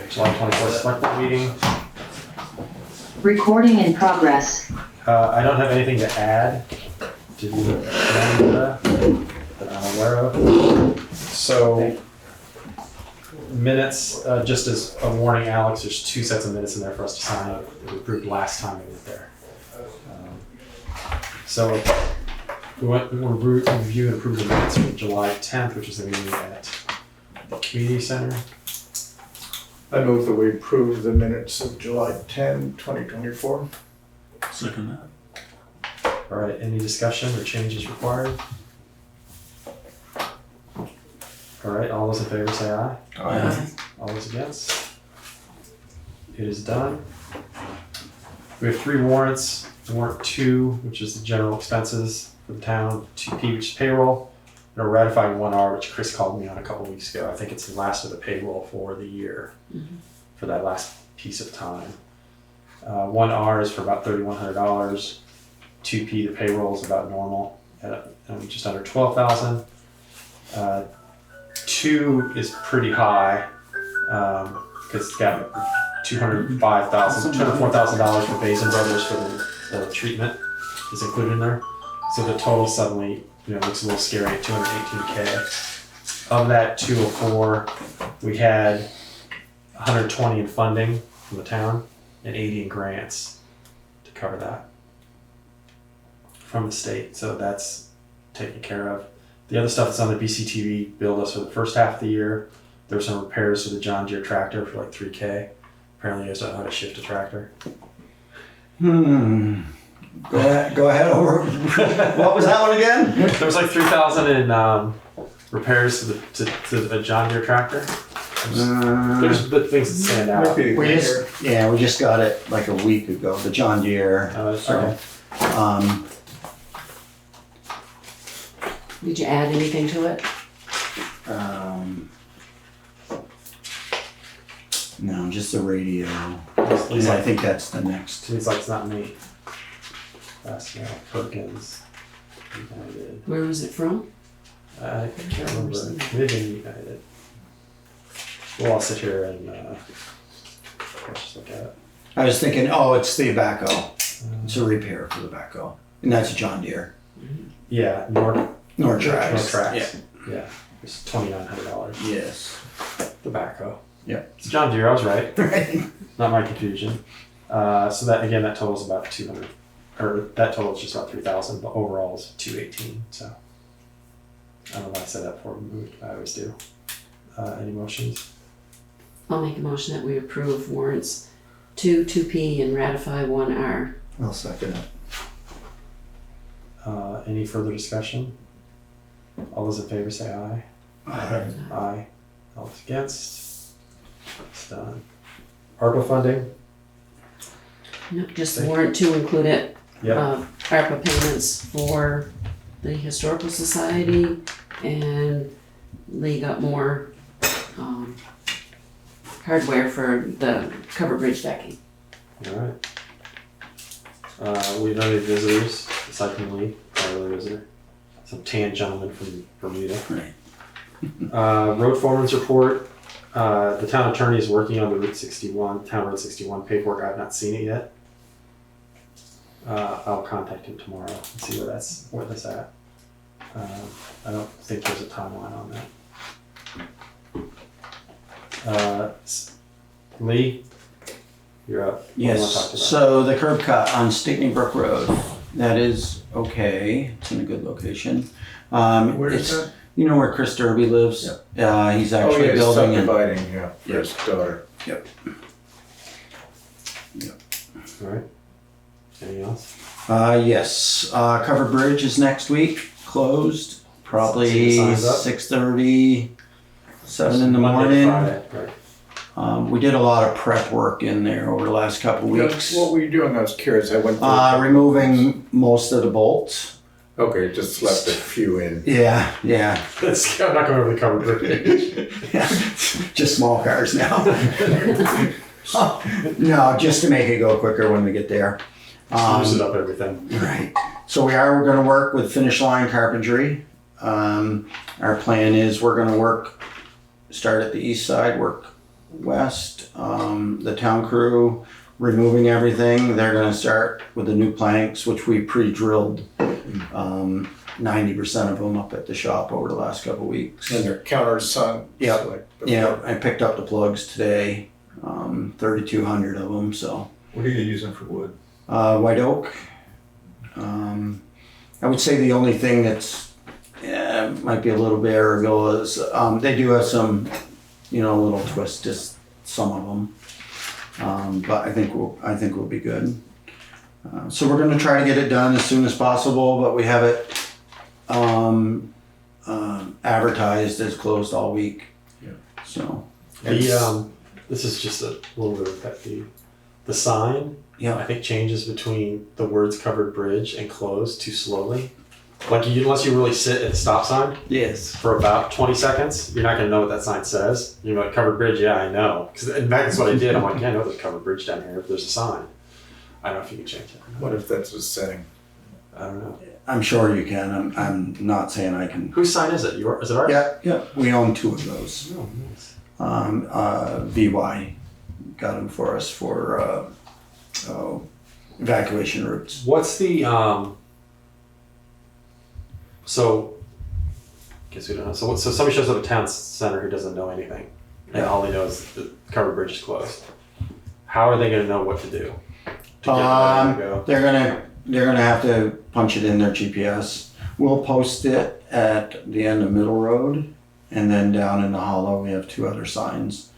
July 24th select board meeting. Recording in progress. I don't have anything to add to the agenda that I'm aware of. So minutes, just as a warning, Alex, there's 2 sets of minutes in there for us to sign up that we approved last time we went there. So we'll review and approve the minutes from July 10th, which is the meeting at the community center. I move that we approve the minutes of July 10, 2024. Second that. All right, any discussion or changes required? All right, all those in favor say aye. Aye. All those against? It is done. We have 3 warrants. Warrant 2, which is the general expenses for the town, 2P, which is payroll, and a ratifying 1R, which Chris called me on a couple weeks ago. I think it's the last of the payroll for the year, for that last piece of time. 1R is for about $3,100. 2P, the payroll is about normal at just under $12,000. 2 is pretty high because it's got $204,000 for Basin Brothers for the treatment is included in there. So the total suddenly, looks a little scary at $218K. Of that 204, we had 120 in funding from the town and 80 in grants to cover that from the state. So that's taken care of. The other stuff that's on the BCTV billed us for the first half of the year. There were some repairs to the John Deere tractor for like $3K. Apparently you guys don't know how to shift a tractor. Go ahead over. What was that one again? There was like $3,000 in repairs to the John Deere tractor. There's the things that stand out. We just got it like a week ago, the John Deere. Okay. Did you add anything to it? No, just the radio. He's I like, think that's the next. he's like, it's not me. That's Perkins United. Where was it from? I can't remember. Maybe United. We'll all sit here and let's just look at it. I was thinking, it's the backhoe. It's a repair for the backhoe, and that's a John Deere. Yeah, Nortrax. Yeah, it's $2,900. Yes. The backhoe. Yeah. It's John Deere. I was right. Right. Not my confusion. So that again, that totals about 200, or that totals just about 3,000, but overall is 218. So I don't know why I said that before we moved. I always do. Any motions? I'll make a motion that we approve warrants 2, 2P, and ratify 1R. I'll second it. Any further discussion? All those in favor say aye. Aye. Aye. All those against? It's done. ARPA funding? Nope, just warrant 2 included. Yep. ARPA payments for the Historical Society, and Lee got more hardware for the cover bridge decking. All right. We have any visitors aside from Lee, our other visitor. Some tan gentleman from Bermuda. Right. Road foreman's report. The town attorney is working on the Town Road 61 paperwork. I have not seen it yet. I'll contact him tomorrow and see where that's at. I don't think there's a timeline on that. Lee, you're up. What do you wanna talk Yes. about? So the curb cut on Stickney Brook Road, that is okay. It's in a good location. Where is it's, that? You know where Chris Derby lives? He's actually he's building and subdividing, for his daughter. Yep. All right. Anything else? Yes. Covered Bridge is next week. Closed. Probably See the signs up? 6:30, 7 in the Monday to morning. Friday, right. We did a lot of prep work in there over the last couple weeks. What were you doing? I was curious. I went Removing most of the bolts. Okay, just left a few in. Yeah. I'm not going over the cover bridge. Yeah. Just small cars now. No, just to make it go quicker when we get there. Loosen up everything. Right. So we're going to work with Finish Line Carpentry. Our plan is we're going to start at the east side, work west, the town crew removing everything. They're gonna start with the new planks, which we pre-drilled 90% of them up at the shop over the last couple weeks. And they're countersunk. Yep. so like before. Yeah, I picked up the plugs today, 3,200 of them, so. What are you using for wood? White oak. I would say the only thing that's, might be a little bit arable is, they do have some, little twists, just some of them. But I think we'll be good. So we're gonna try to get it done as soon as possible, but we have it, advertised as closed all week. Yeah. So. This is just a little bit of pet peeve. The sign, Yeah. I think changes between the words covered bridge and closed too slowly. Like unless you really sit at the stop sign Yes. for about 20 seconds, you're not gonna know what that sign says. You're like, covered bridge, yeah, I know. Because in fact, that's what I did. I'm like, yeah, I know there's a covered bridge down here if there's a sign. I don't know if you can change it. What if that's a setting? I don't know. I'm sure you can. I'm not saying I can. Whose sign is it? Is it ours? Yeah. We own 2 of those. Oh, nice. VY got them for us for evacuation routes. What's the so guess we don't know. So somebody shows up at town center who doesn't know anything, and all they know is the covered bridge is closed. How are they going to know what to do? To get where they go? They're gonna have to punch it in their GPS. We'll post it at the end of Middle Road, and then down in the hollow we have 2 other signs.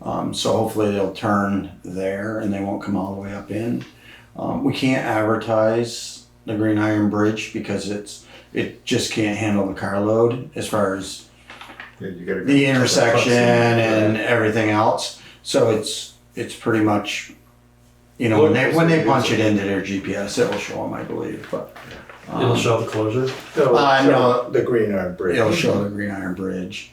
So hopefully they'll turn there and they won't come all the way up in. We can't advertise the Green Iron Bridge because it just can't handle the car load as far as Yeah, you gotta go the intersection crossing. and everything else. So it's pretty much, when they punch it into their GPS, it will show them, I believe. But It'll show the closure. No, the Green Iron Bridge. it'll show the Green Iron Bridge.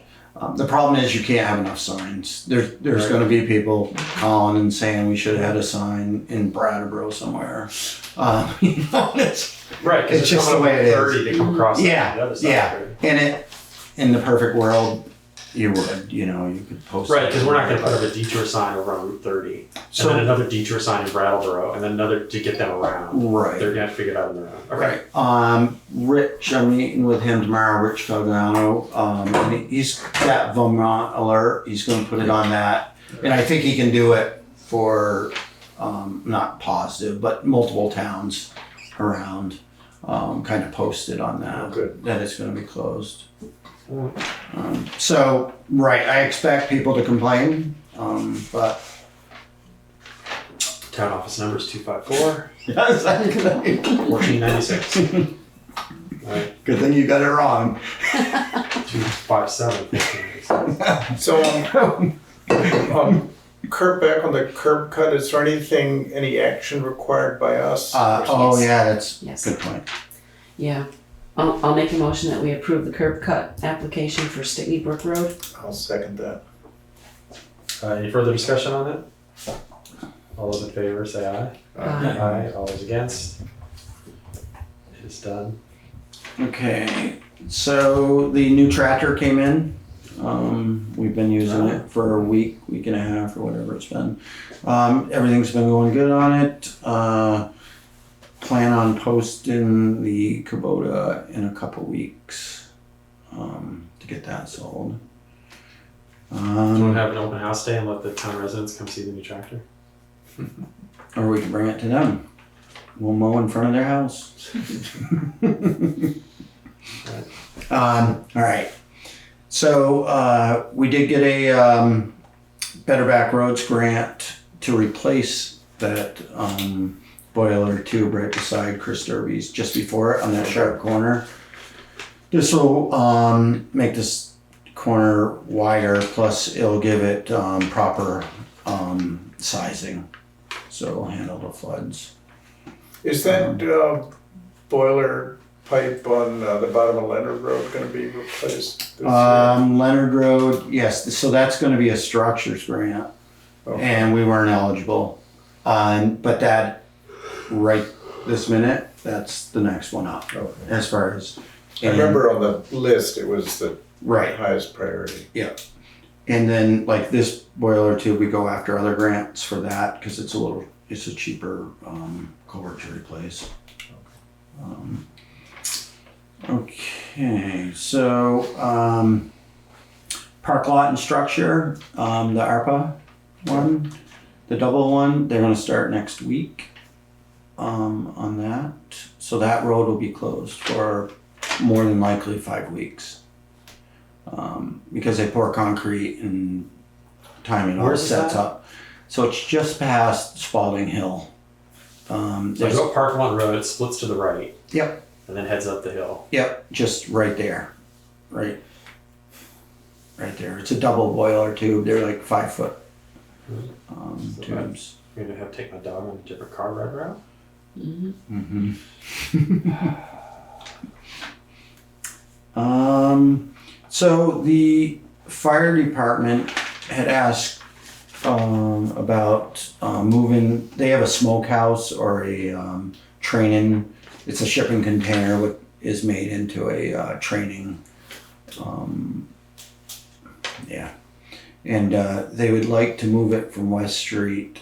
The problem is you can't have enough signs. There's Right. going to be people calling and saying we should have had a sign in Brattleboro somewhere. It's Right, because It's just the way it is. 30 to come across the other side. yeah. In the perfect world, you would, you could post. Right, it. because we're not going to put up a detour sign over on Route 30, So- and then another detour sign in Brattleboro, and then another to get them around. Right. They're going to have to figure it out on their own. Okay. Right. Rich, I'm meeting with him tomorrow, Rich Calgano. And he's got Vermont Alert. He's going to put it on that. And I think he can do it for, not positive, but multiple towns around. Kind of posted on that. Oh, good. That it's going to be closed. Right, I expect people to complain, but. Town office number is 254 Yes, I can. 1496. Right, Good thing you got it wrong. 257 1596. So, curb back on the curb cut, is there any action required by us? Yeah, that's a Yes. good point. Yeah. I'll make a motion that we approve the curb cut application for Stickney Brook Road. I'll second that. Any further discussion on it? All those in favor say aye. Aye. Aye. All those against? It is done. Okay, so the new tractor came in. We've been using it for a week and a half or whatever it's been. Everything's been going good on it. Plan on posting the Kubota in a couple weeks to get that sold. Do you want to have an open house day and let the town residents come see the new tractor? Or we can bring it to them. We'll mow in front of their house. All right. So we did get a Better Back Roads grant to replace that boiler tube right beside Chris Derby's, just before it on that sharp corner. This will make this corner wider, plus it'll give it proper sizing, so it'll handle the floods. Is that boiler pipe on the bottom of Leonard Road going to be replaced this year? Leonard Road, yes, so that's gonna be a structures grant, Okay. and we weren't eligible. But that, right this minute, that's the next one up, Okay. as far as. I remember on the list, it was the Right, highest priority. And then like this boiler tube, we go after other grants for that because it's a cheaper culvert to replace. Okay, so park lot and structure, the ARPA one, the double one, they're gonna start next week on that. So that road will be closed for more than likely 5 weeks. Because they pour concrete and time it all Where's sets that? up. So it's just past Spalding Hill. So I There's- go Parkmont Road, it splits to the right. Yep. And then heads up the hill. Yep, just right there. Right there. It's a double boiler tube. They're like 5 foot So tubes. I'm gonna have to take my dog on a different car ride route. So the fire department had asked about moving. They have a smokehouse or a training. It's a shipping container what is made into a training. And they would like to move it from West Street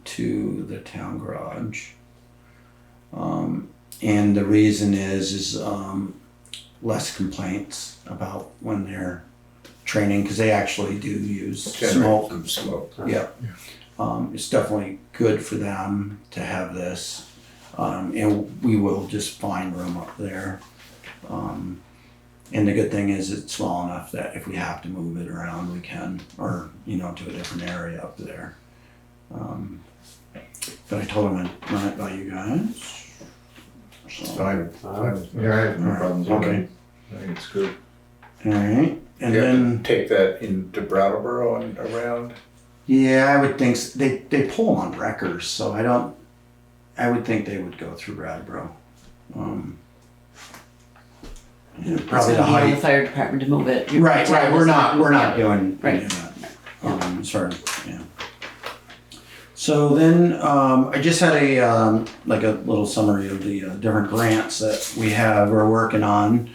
to the town garage. And the reason is less complaints about when they're training because they actually do use smoke. Generate smoke. Yeah. It's definitely good for them to have this. And we will just find room up there. And the good thing is it's small enough that if we have to move it around, we can, or, to a different area up there. But I told them I'd run it by you guys. So, Fine. Yeah, I have no problems with okay. it. I think it's good. all right. And You have then, to take that into Brattleboro and around. yeah, I would think, they pull them on wreckers, so I would think they would go through Brattleboro. It's Probably the gonna be on the height. fire department to move it. Right, we're not doing Right. any of that. Sorry, yeah. So then, I just had a, like a little summary of the different grants that we're working on.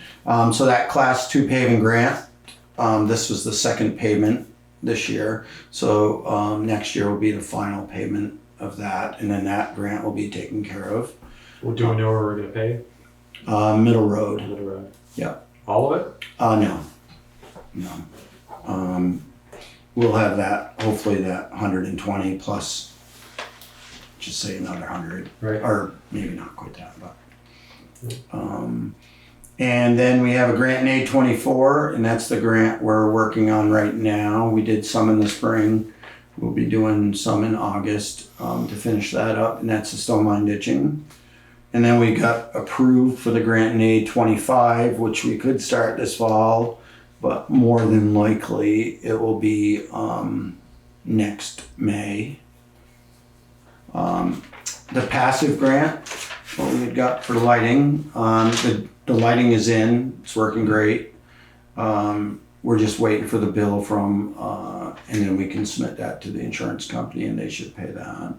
So that class 2 paving grant, this was the second pavement this year. So, next year will be the final payment of that, and then that grant will be taken care of. Well, do we know where we're gonna pay? Middle Road, Middle road. yeah. All of it? No. We'll have that, hopefully that 120 plus, just say another 100, Right. or maybe not quite that, but. And then we have a grant in A24, and that's the grant we're working on right now. We did some in the spring. We'll be doing some in August to finish that up, and that's the stone line ditching. And then we got approved for the grant in A25, which we could start this fall, but more than likely it will be next May. The passive grant, what we had got for lighting, the lighting is in, it's working great. We're just waiting for the bill from, and then we can submit that to the insurance company and they should pay that.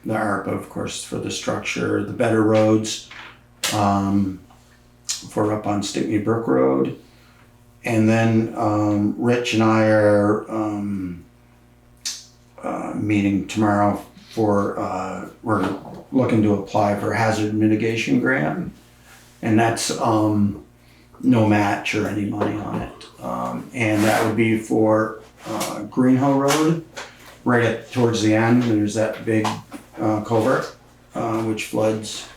The ARPA, of course, for the structure, the better roads, for up on Stickney Brook Road. And then Rich and I are meeting tomorrow for, we're looking to apply for a hazard mitigation grant. And that's no match or any money on it. And that would be for Greenhill Road, right towards the end. There's that big culvert, which floods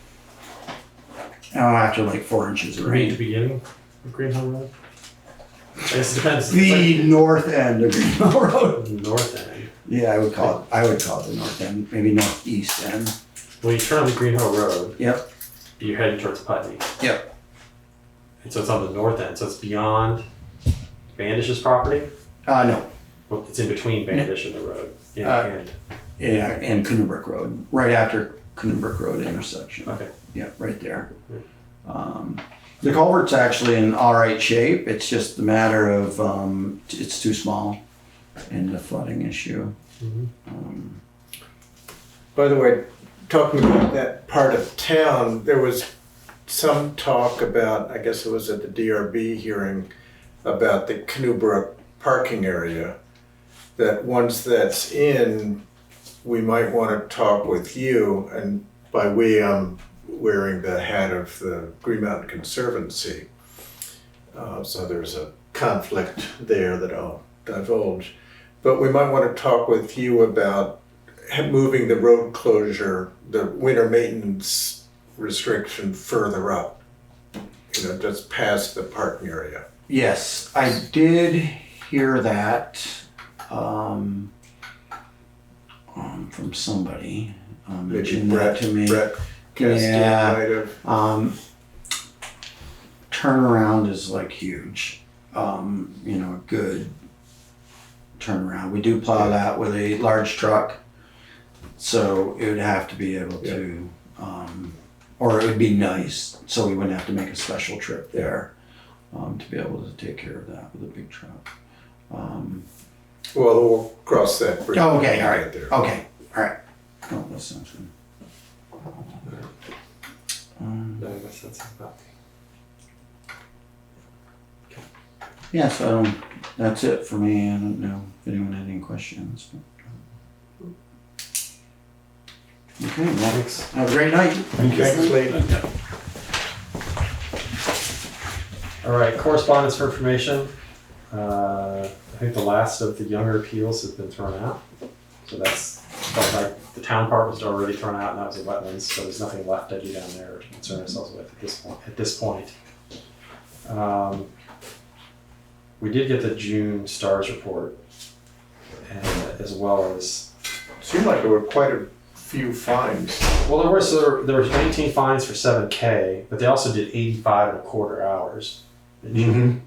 after like 4 inches of Are we at the rain. beginning of Green Hill Road? I guess it depends. The north end of Greenhill Road. It's like north end. Yeah, I would call it the north end, maybe northeast end. Well, you turn on the Green Hill Road. Yep. You're heading towards Putney. Yep. And so it's on the north end, so it's beyond Bandish's property. No. Well, it's in between Bandish and the road. Yeah, and Coonabrook Road, right after Coonabrook Road intersection. Okay. Yeah, right there. The culvert's actually in all right shape. It's just a matter of it's too small, and the flooding issue. By the way, talking about that part of town, there was some talk about, I guess it was at the DRB hearing, about the Canoe Brook parking area, that once that's in, we might want to talk with you, and by we, I'm wearing the hat of the Green Mountain Conservancy. So there's a conflict there that I'll divulge. But we might want to talk with you about moving the road closure, the winter maintenance restriction further up, just past the parking area. Yes, I did hear that from somebody. Maybe Mentioned Brett, that to me. Brett Castile Yeah. might have. Turnaround is like huge. A good turnaround. We do plow that with a large truck, so it would have to be able to, or it would be nice, so we wouldn't have to make a special trip there to be able to take care of that with a big truck. Well, we'll cross that bridge. Oh, okay, when we all get right. there. Okay, all right. Oh, that sounds good. No, I guess that's about Yeah, so that's it for me. I don't know if anyone had any questions. Okay, well, Thanks. have a great night. Thanks, Lee. All right, correspondence for information. I think the last of the younger appeals has been thrown out. So that's, felt like the town part was already thrown out, and that was the wetlands, so there's nothing left to do down there to concern ourselves with at this point. We did get the June STARS report, and as well as, Seemed like there were quite a few fines. well, there was 19 fines for 7K, but they also did 85.25 hours in June,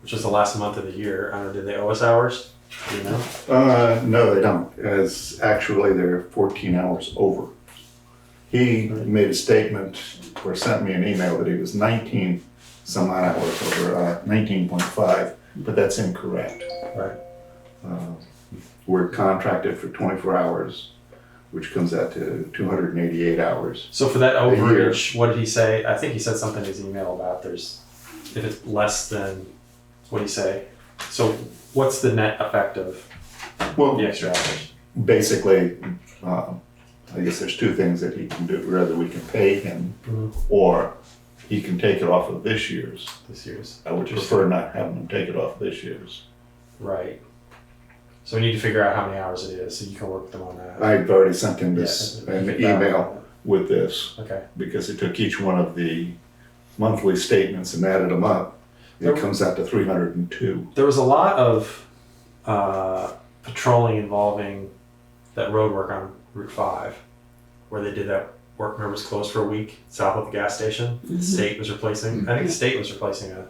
which was the last month of the year. I don't know, did they owe us hours? Do you know? No, they don't, as actually they're 14 hours over. He made a statement or sent me an email that he was 19 some odd hours over, 19.5, but that's incorrect. Right. We're contracted for 24 hours, which comes out to 288 hours. So for that year. overage, what did he say? I think he said something in his email about if it's less than, what did he say? So what's the net effect of Well, the extra hours? basically, I guess there's two things that he can do. Whether we can pay him or he can take it off of this year's. This year's. I would prefer not having him take it off this year's. Right. So we need to figure out how many hours it is, so you can work with them on that. I've already sent him Yeah, an that- email with this Okay. because it took each one of the monthly statements and added them up. It comes out to 302. There was a lot of patrolling involving that road work on Route 5, where they did that work. Remember, it was closed for a week south of the gas station. The state was replacing. I think the state was replacing a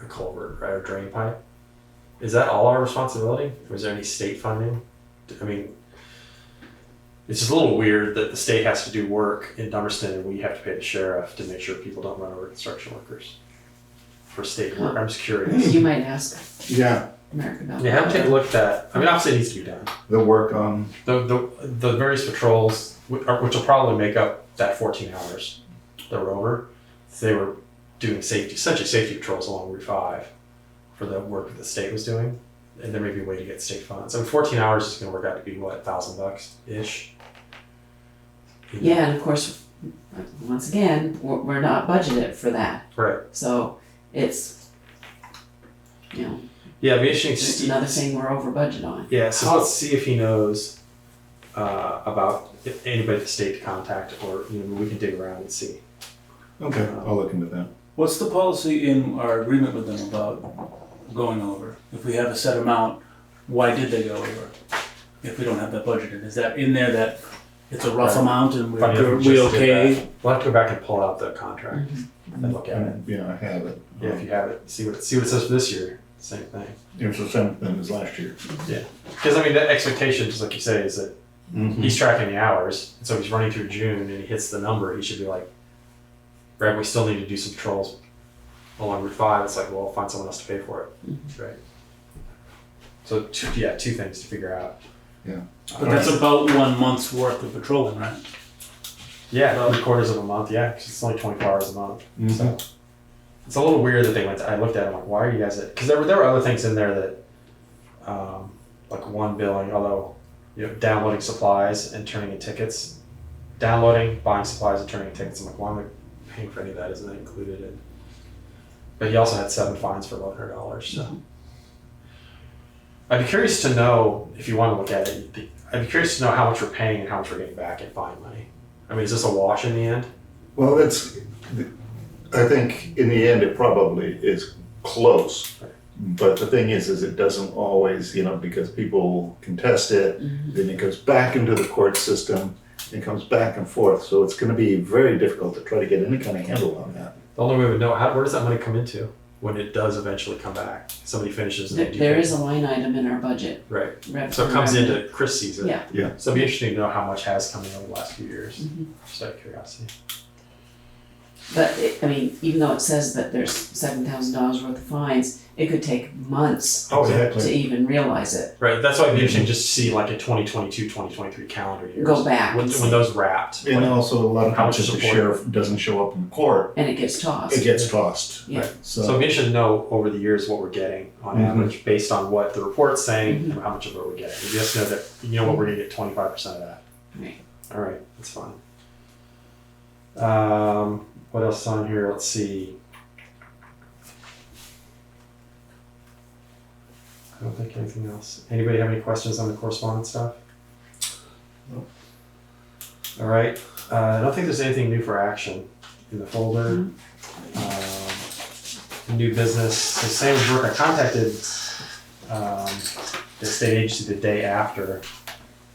culvert, right, or drain pipe. Is that all our responsibility? Or is there any state funding? I mean, it's just a little weird that the state has to do work in Dummerston and we have to pay the sheriff to make sure people don't run over construction workers for state work. I'm just curious. You might ask Yeah, America about Yeah, have that. to take a look at that. I mean, obviously it needs to be done. the work on, The various patrols, which will probably make up that 14 hours that were over, they were doing essentially safety patrols along Route 5 for the work that the state was doing. And there may be a way to get state funds. I mean, 14 hours is going to work out to be, what, $1,000-ish? Yeah, and of course, once again, we're not budgeted for that. Right. So it's, Yeah, it'd be interesting to just see. another thing we're over budget on. Yeah, so let's see if he knows about anybody at the state to contact, or we can dig around and see. okay, I'll look into that. What's the policy in our agreement with them about going over? If we have a set amount, why did they go over? If we don't have that budgeted, is that in there that it's a rough Right. amount and Funny if we're we just did okay? that. We'll have to go back and pull out the contract and look at it. Yeah, I have it. Yeah, if you have it, see what it says for this year. Same thing. It was the same thing as last year. Yeah, because I mean the expectation, just like you say, is that he's tracking the hours, and so if he's running through June and he hits the number, he should be like, Brad, we still need to do some patrols along Route 5. It's like, well, find someone else to pay for it, right? So two things to figure out. Yeah. But that's about 1 month's worth of patrolling, right? Yeah, 3/4 of a month. Yeah, 'cause it's only 24 hours a month. So it's a little weird that they went, I looked at it, I'm like, why are you guys at, because there were other things in there that, like one billing, although, downloading supplies and turning in tickets, downloading, buying supplies and turning in tickets, I'm like, why am I paying for any of that, isn't that included in? But he also had 7 fines for $1,100, so. I'd be curious to know, if you want to look at it, I'd be curious to know how much we're paying and how much we're getting back in fine money. I mean, is this a wash in the end? Well, I think in the end, it probably is close. But the thing is it doesn't always, because people contest it, then it goes back into the court system, and comes back and forth. So it's gonna be very difficult to try to get any kind of handle on that. The only way we would know, where does that money come into when it does eventually come back? Somebody finishes and they do. There is a line item in our budget. Right. Rev- So it comes revenue. into, Chris sees it. Yeah. Yeah. So it'd be interesting to know how much has come in over the last few years, Mhm. just out of curiosity. But even though it says that there's $7,000 worth of fines, it could take months Oh, to even realize it. Right, that's why it'd be interesting just to see like a 2022, 2023 calendar years. Go back When and see. those wrapped. And like- also a lot of How much times if the support? sheriff doesn't show up in court, And it gets tossed. it gets tossed. Yeah. So it'd be interesting to know over the years what we're getting on average based on what the report's saying and how much of it we're getting. We just know that, we're gonna get 25% of that. Right. All right, that's fine. What else is on here? Let's see. I don't think anything else. Anybody have any questions on the correspondence stuff? No. All right. I don't think there's anything new for action in the folder. New business. So same as Brook. I contacted the state agency the day after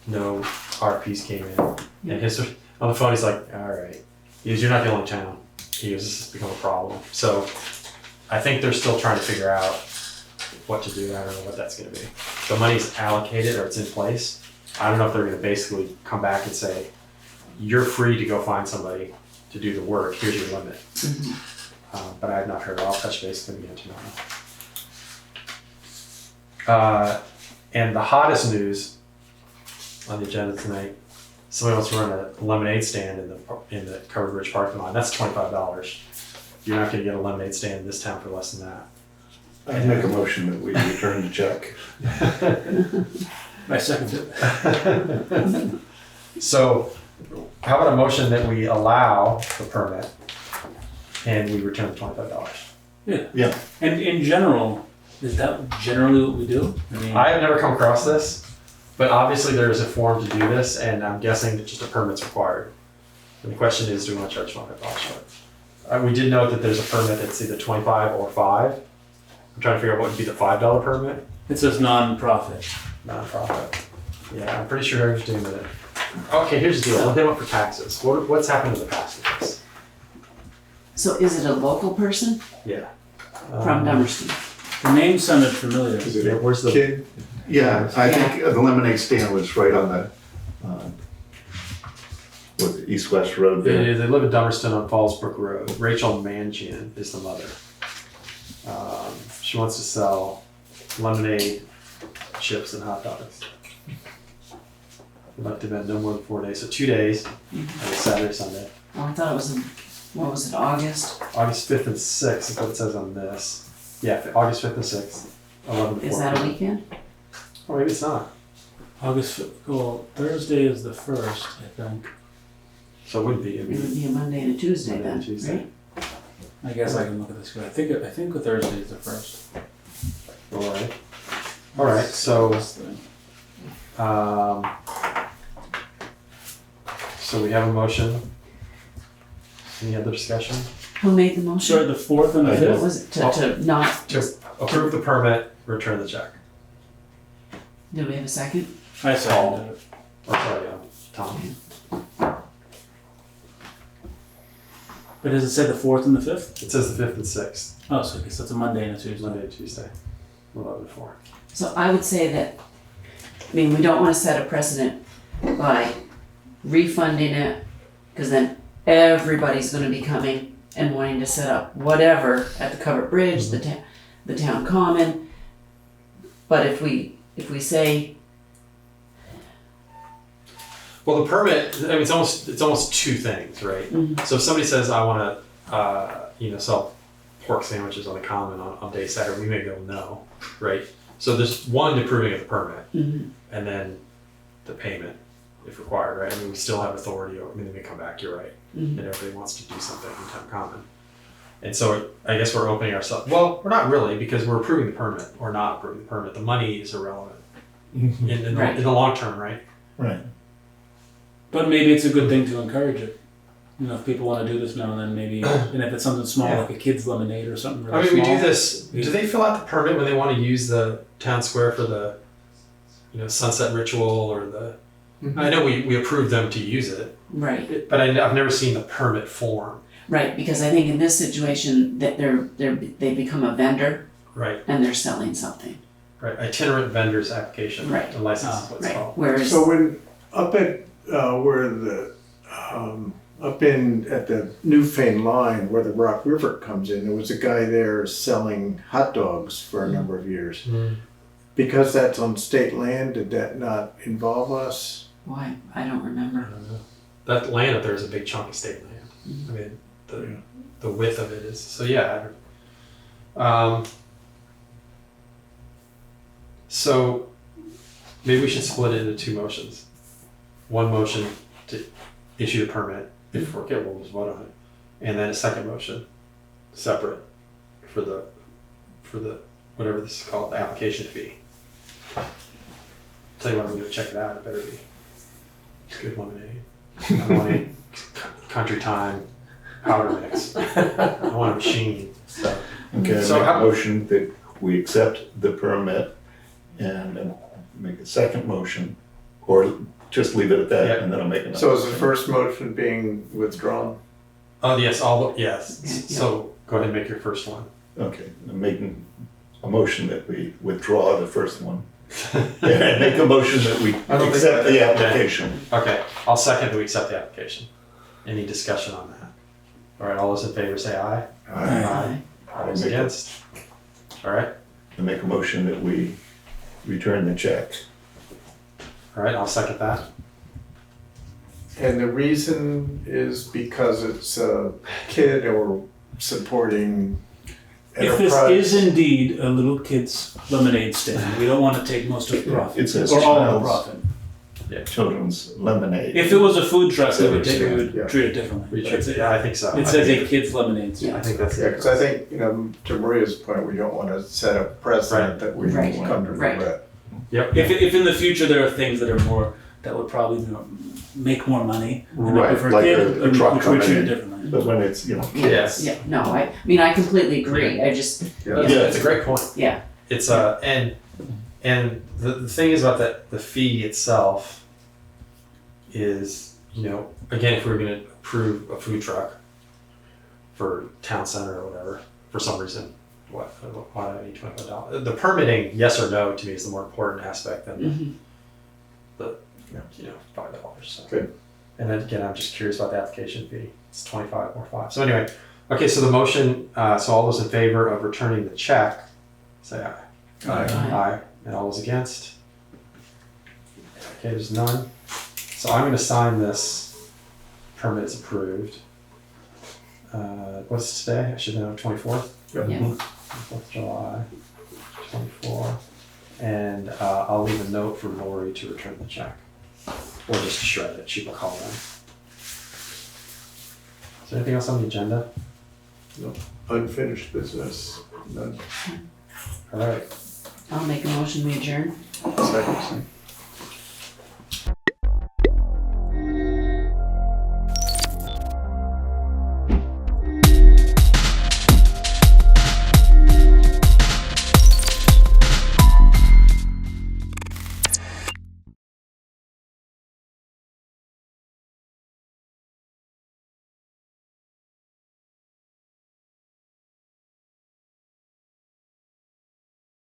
no RPs came in. And his on the phone he's like, all right. He goes, you're not the only town. He goes, this has become a problem. So I think they're still trying to figure out what to do. I don't know what that's going to be. The money's allocated or it's in place. I don't know if they're going to basically come back and say, you're free to go find somebody to do the work. Here's your limit. But I have not heard. I'll touch base with them again tomorrow. And the hottest news on the agenda tonight, somebody wants to run a lemonade stand in the Covered Bridge parking lot. That's $25. You're not going to get a lemonade stand in this town for less than that. I'd make a motion that we return the check. I second it. So, how about a motion that we allow the permit and we return the $25? Yeah. Yeah. And in general, is that generally what we do? I mean, I have never come across this, but obviously there is a form to do this, and I'm guessing that just a permit's required. And the question is, do we want to charge $25 for it? We did note that there's a permit that's either 25 or 5. I'm trying to figure out what would be the $5 permit. it says non-profit. Nonprofit. Yeah, I'm pretty sure who's doing it. Okay, here's the deal. Look them up for taxes. What's happened in the past with this? So is it a local person Yeah. from Dummerston? The name sounded familiar. Yeah, where's the Kid? Yeah, I think the lemonade stand was right on the, east-west road there. They live in Dummerston on Fallsbrook Road. Rachel Mangian is the mother. She wants to sell lemonade, chips, and hot dogs. We'd like to have no more than 4 days, so 2 days, Saturday, Sunday. Oh, I thought it was in, what was it, August? August 5th and 6th is what it says on this. Yeah, August 5th and 6th, 11 to 4. Is that a weekend? Or maybe it's not. Well, Thursday is the 1st, I think. So it would be. It would be a Monday and a Tuesday Monday then, and Tuesday. right? I guess I can look at this. I think Thursday is the 1st. All right. So, This thing. so we have a motion. Any other discussion? Who made the motion? Sorry, the 4th and the I did. What 5th? was it, to not, To approve the permit, return the check. did we have a second? I seconded it. Or sorry, Tom. But does it say the 4th and the 5th? It says the 5th and 6th, Oh, so I guess that's a Monday and a Tuesday. Monday and Tuesday, 11 to 4. So I would say that, we don't wanna set a precedent by refunding it, cause then everybody's gonna be coming and wanting to set up whatever at the covered bridge, the town common. But if we say, Well, the permit, I mean, it's almost two things, right? So if somebody says, I want to, sell pork sandwiches on the common on day Saturday, we may go no, right? So there's one, approving of the permit, Mhm. and then the payment if required, right? I mean, we still have authority over, I mean, they may come back, you're right, Mhm. and everybody wants to do something in town common. And so I guess we're opening ourselves, well, we're not really, because we're approving the permit or not approving the permit. The money is irrelevant in Right. the long term, right? Right. But maybe it's a good thing to encourage it. You know, if people want to do this now and then, maybe, and if it's something small Yeah. like a kid's lemonade or something really I mean, we small. do this, do they fill out the permit when they want to use the town square for the, sunset ritual or the, I know we approve them to use it, Right, but I've never seen the permit form. right, because I think in this situation that they become a vendor Right, and they're selling something, right, itinerant vendor's application, Right. the license is what it's right? called. Whereas, So when, up at, where the, up in, at the Newfane line where the Rock River comes in, there was a guy there selling hot dogs for a number of years. Mm. Because that's on state land, did that not involve us? why, I don't I remember. don't know. That land up there is a big chunk of state land. I mean, the width of it is, so yeah. So maybe we should split it into two motions. One motion to issue the permit, if we're okay, we'll just vote on it. And then a second motion, separate, for the, whatever this is called, the application fee. Tell you what, I'm gonna check it out, it better be good lemonade. I don't want any country time powder mix. I want a machine, so. Okay, I So make a how- motion that we accept the permit and make a second motion, or just leave it at that, Yeah. and then I'll make another. So is the first motion being withdrawn? Oh, yes, yes. So go ahead and make your first one. Okay, I'm making a motion that we withdraw the first one. And make a motion that we I don't think accept that- the application. Okay, I'll second that we accept the application. Any discussion on that? All right, all those in favor say aye. Aye. All those against? All right, I make a motion that we return the check. all right, I'll second that. And the reason is because it's a kid or supporting If this enterprise? is indeed a little kid's lemonade stand, we don't want to take most of the profit. It says Or all of the child's- profit. Children's lemonade. If it was a food truck, we would Yeah. treat it differently. But Yeah, I think so. It says a kid's lemonade stand. I think that's Yeah, because I think, to Maria's point, we don't want to set a precedent that we Right. come to Right. regret. Yep. If in the future there are things that are more, that would probably make more money, and Right, for a like kid, a truck we would coming treat it in. differently. But when it's, kids. Yeah, no, I mean, I completely agree, I just, Yeah. Yeah, it's a great point. yeah, It's and the thing is about the fee itself is, again, if we were gonna approve a food truck for town center or whatever, for some reason, why do I need $25? The permitting, yes or no, to me is the more important aspect than mhm. $5. So. Good. And then again, I'm just curious about the application fee. It's 25 or 5. So anyway, okay, so the motion, so all those in favor of returning the check, say aye. Aye. Aye. And all those against? Okay, there's none. So I'm gonna sign this permit is approved. What's today? I should know, 24th? Yeah. 24th July, 24. And I'll leave a note for Lori to return the check. Or just shred it, she will call them. Is there anything else on the agenda? Unfinished business. None. All right. I'll make a motion, we adjourn. Second.